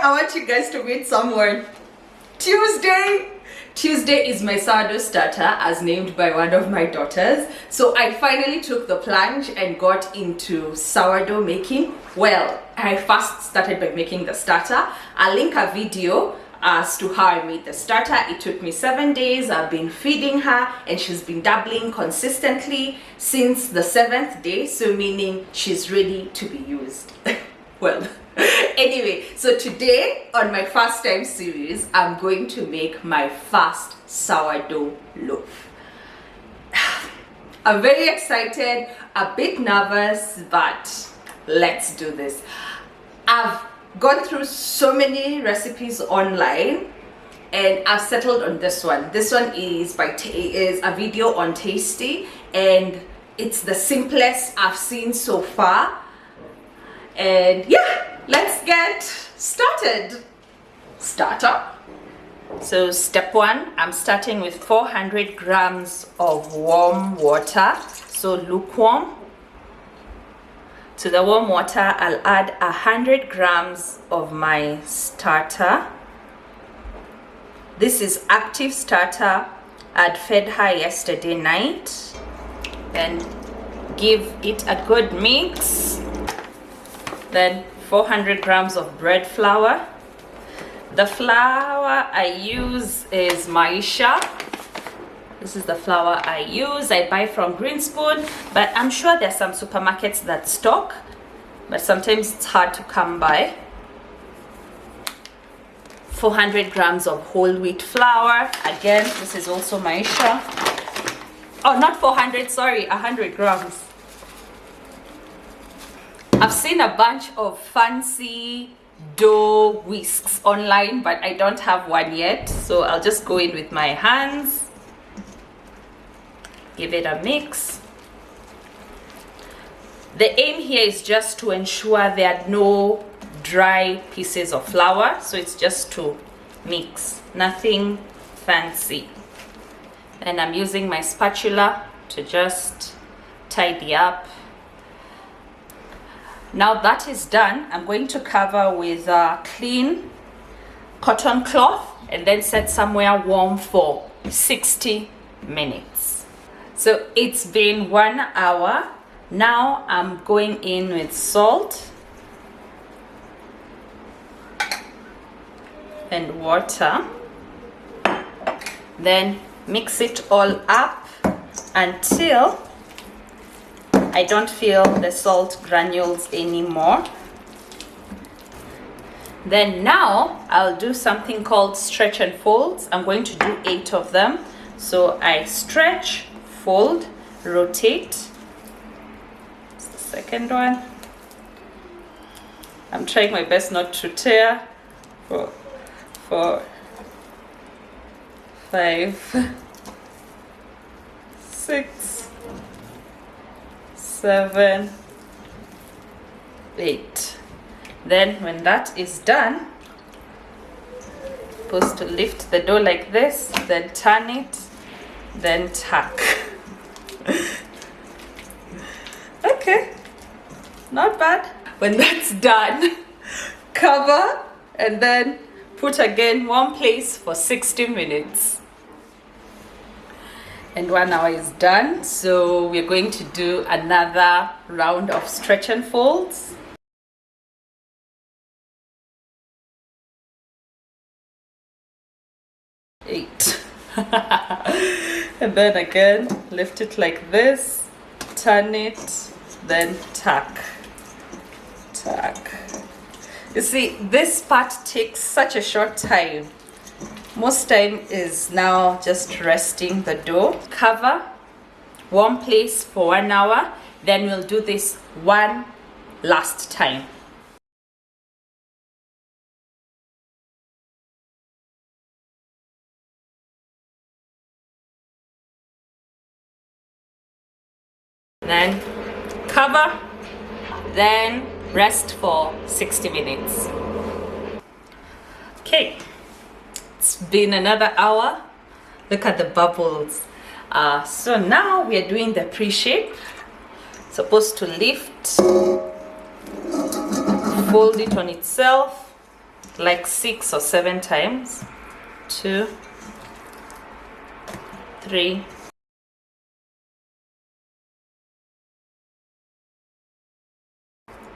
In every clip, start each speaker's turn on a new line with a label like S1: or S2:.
S1: I want you guys to meet someone. Tuesday is my sourdough starter, as named by one of my daughters. So I finally took the plunge and got into sourdough making. Well, I first started by making the starter. I'll link a video as to how I made the starter. It took me 7 days. I've been feeding her and she's been dabbling consistently since the 7th day, so meaning she's ready to be used. Well, anyway, so today on my first time series, I'm going to make my first sourdough loaf. I'm very excited, a bit nervous, but let's do this. I've gone through so many recipes online and I've settled on this one. This one is a video on Tasty and it's the simplest I've seen so far. And yeah, let's get started. Starter. So step one, I'm starting with 400 grams of warm water, so lukewarm. To the warm water, I'll add 100 grams of my starter. This is active starter. I'd fed her yesterday night. Then give it a good mix. Then 400 grams of bread flour. The flour I use is Maisha. This is the flour I use. I buy from Green Spoon, but I'm sure there's some supermarkets that stock, but sometimes it's hard to come by. 400 grams of whole wheat flour. Again, this is also Maisha. Oh, not 400, sorry, 100 grams. I've seen a bunch of fancy dough whisks online, but I don't have one yet, so I'll just go in with my hands. Give it a mix. The aim here is just to ensure there are no dry pieces of flour, so it's just to mix, nothing fancy. And I'm using my spatula to just tidy up. Now that is done, I'm going to cover with a clean cotton cloth and then set somewhere warm for 60 minutes. So it's been 1 hour. Now I'm going in with salt and water. Then mix it all up until I don't feel the salt granules anymore. Then now I'll do something called stretch and folds. I'm going to do 8 of them. So I stretch, fold, rotate. It's the second one. I'm trying my best not to tear. 4, 5, 6, 7, 8. Then when that is done, supposed to lift the dough like this, then turn it, then tuck. Okay, not bad. When that's done, cover and then put again one place for 60 minutes. And 1 hour is done, so we're going to do another round of stretch and folds. Eight. And then again, lift it like this, turn it, then tuck. Tuck. You see, this part takes such a short time. Most time is now just resting the dough. Cover, warm place for 1 hour. Then we'll do this one last time. Then cover, then rest for 60 minutes. Okay. It's been another hour. Look at the bubbles. So now we are doing the pre-shape. Supposed to lift, fold it on itself, like 6 or 7 times. 2, 3,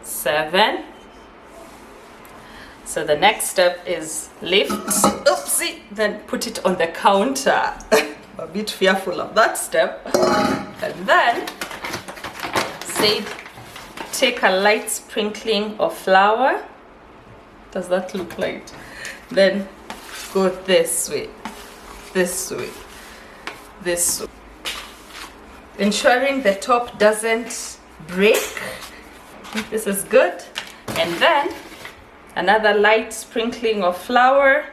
S1: 7. So the next step is lift, oopsie, then put it on the counter. I'm a bit fearful of that step. And then say take a light sprinkling of flour. Does that look light? Then go this way, this way, this way. Ensuring the top doesn't break. This is good. And then another light sprinkling of flour.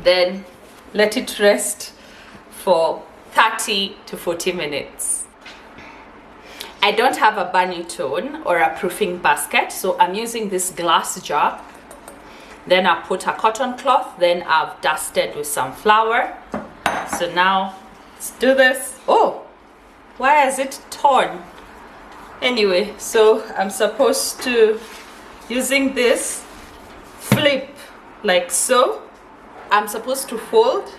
S1: Then let it rest for 30 to 40 minutes. I don't have a banitone or a proofing basket, so I'm using this glass jar. Then I put a cotton cloth, then I've dusted with some flour. So now let's do this. Oh, why is it torn? Anyway, so I'm supposed to, using this, flip like so. I'm supposed to fold,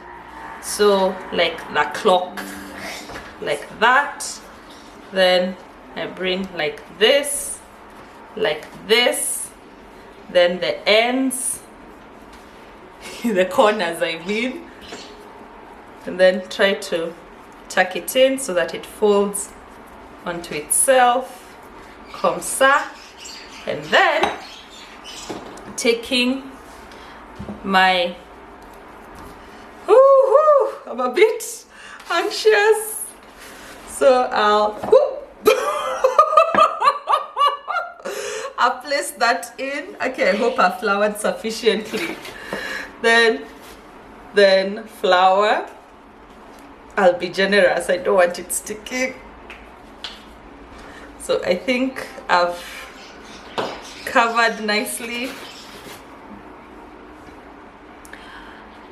S1: so like the clock, like that. Then I bring like this, then the ends, the corners I mean, and then try to tuck it in so that it folds onto itself, comme ça. And then taking my, I'm a bit anxious, so I'll I'll place that in. Okay, I hope I floured sufficiently. Then flour. I'll be generous, I don't want it sticking. So I think I've covered nicely.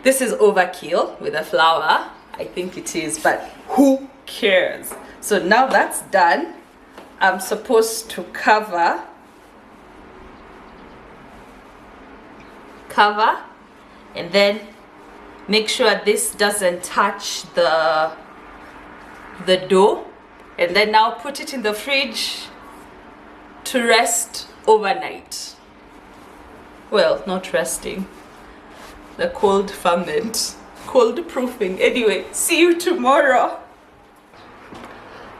S1: This is overkill with the flour. I think it is, but who cares? So now that's done, I'm supposed to cover, and then make sure this doesn't touch the dough, and then now put it in the fridge to rest overnight. Well, not resting, the cold ferment, cold proofing. Anyway, see you tomorrow.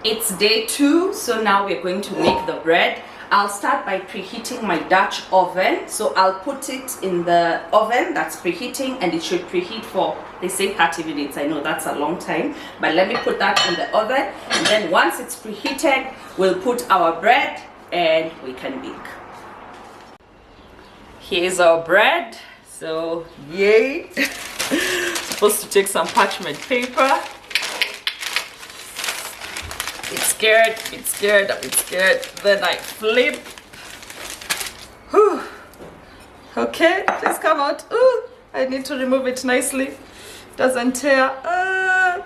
S1: It's day 2, so now we're going to make the bread. I'll start by preheating my Dutch oven. So I'll put it in the oven that's preheating, and it should preheat for, they say 30 minutes. I know that's a long time, but let me put that in the oven. And then once it's preheated, we'll put our bread and we can bake. Here's our bread. So yay. Supposed to take some parchment paper. It's scared. Then I flip. Whew. Okay, please come out. Ooh, I need to remove it nicely. Doesn't tear.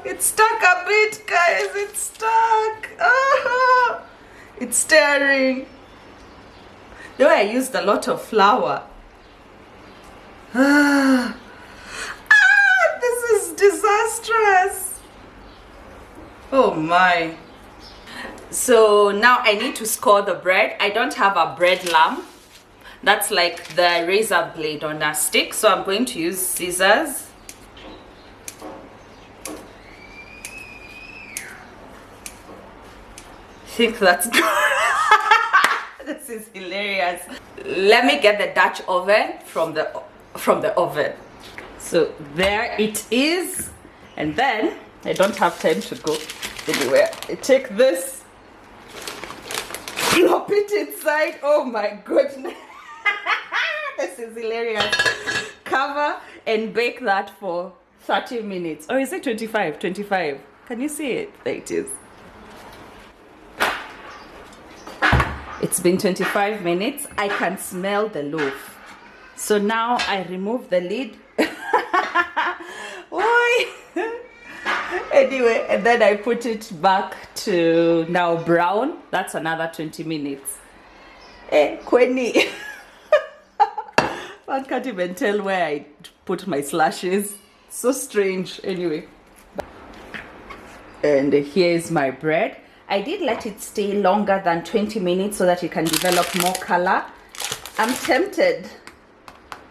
S1: It's stuck a bit, guys. It's stuck. It's tearing. Though I used a lot of flour. This is disastrous. Oh my. So now I need to score the bread. I don't have a bread lamb. That's like the razor blade on a stick. So I'm going to use scissors. I think that's good. This is hilarious. Let me get the Dutch oven from the oven. So there it is. And then I don't have time to go anywhere. I take this, plop it inside. Oh my goodness. This is hilarious. Cover and bake that for 30 minutes. Or is it 25? 25. Can you see it? There it is. It's been 25 minutes. I can smell the loaf. So now I remove the lid. Anyway, and then I put it back to now brown. That's another 20 minutes. Kweni. One can't even tell where I put my slashes. So strange. Anyway. And here's my bread. I did let it stay longer than 20 minutes so that it can develop more color. I'm tempted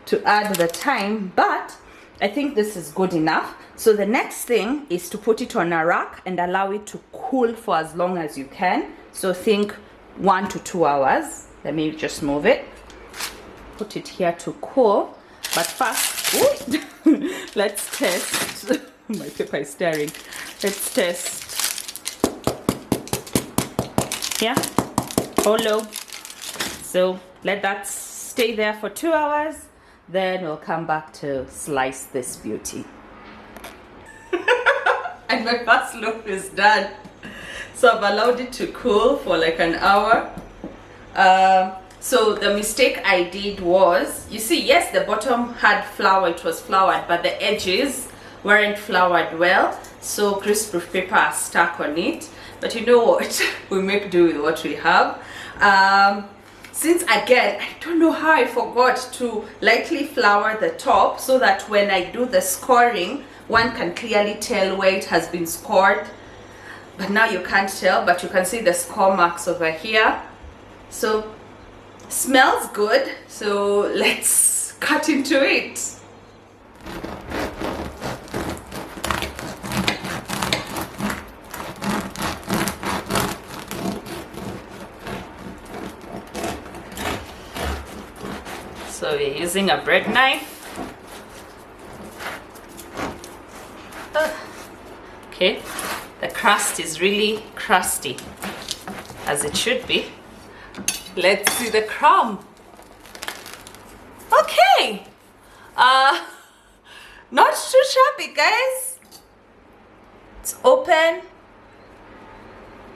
S1: to add the thyme, but I think this is good enough. So the next thing is to put it on a rack and allow it to cool for as long as you can. So think 1 to 2 hours. Let me just move it. Put it here to cool. But first, let's test. My paper is stirring. Let's test. Yeah, hollow. So let that stay there for 2 hours. Then we'll come back to slice this beauty. And my first loaf is done. So I've allowed it to cool for like an hour. So the mistake I did was, you see, yes, the bottom had flour, it was floured, but the edges weren't floured well. So greaseproof paper are stuck on it. But you know what? We make do with what we have. Since again, I don't know how I forgot to lightly flour the top so that when I do the scoring, one can clearly tell where it has been scored. But now you can't tell, but you can see the score marks over here. So smells good. So let's cut into it. So we're using a bread knife. Okay, the crust is really crusty, as it should be. Let's see the crumb. Okay, not too shabby, guys. It's open.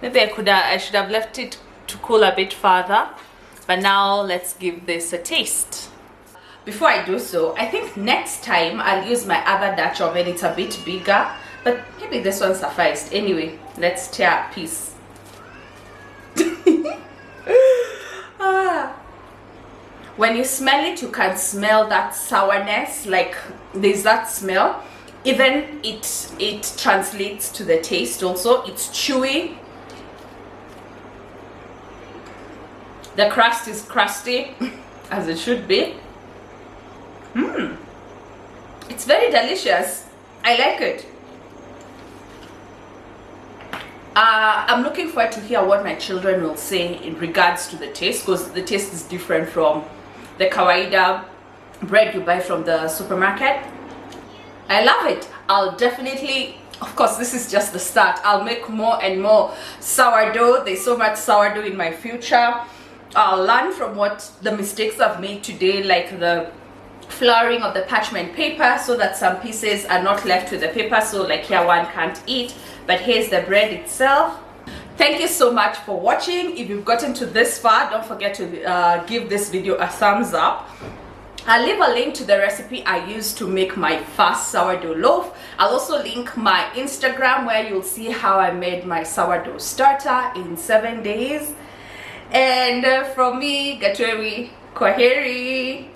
S1: Maybe I should have left it to cool a bit further. But now let's give this a taste. Before I do so, I think next time I'll use my other Dutch oven. It's a bit bigger, but maybe this one sufficed. Anyway, let's tear a piece. When you smell it, you can smell that sourness, like there's that smell. Even it translates to the taste also. It's chewy. The crust is crusty, as it should be. It's very delicious. I like it. I'm looking forward to hear what my children will say in regards to the taste, because the taste is different from the kawaida bread you buy from the supermarket. I love it. I'll definitely, of course, this is just the start. I'll make more and more sourdough. There's so much sourdough in my future. I'll learn from what the mistakes I've made today, like the flouring of the parchment paper, so that some pieces are not left with the paper, so like here one can't eat, but here's the bread itself. Thank you so much for watching. If you've gotten to this far, don't forget to give this video a thumbs up. I'll leave a link to the recipe I used to make my first sourdough loaf. I'll also link my Instagram where you'll see how I made my sourdough starter in 7 days. And from me, Gatwewi, kwaheri.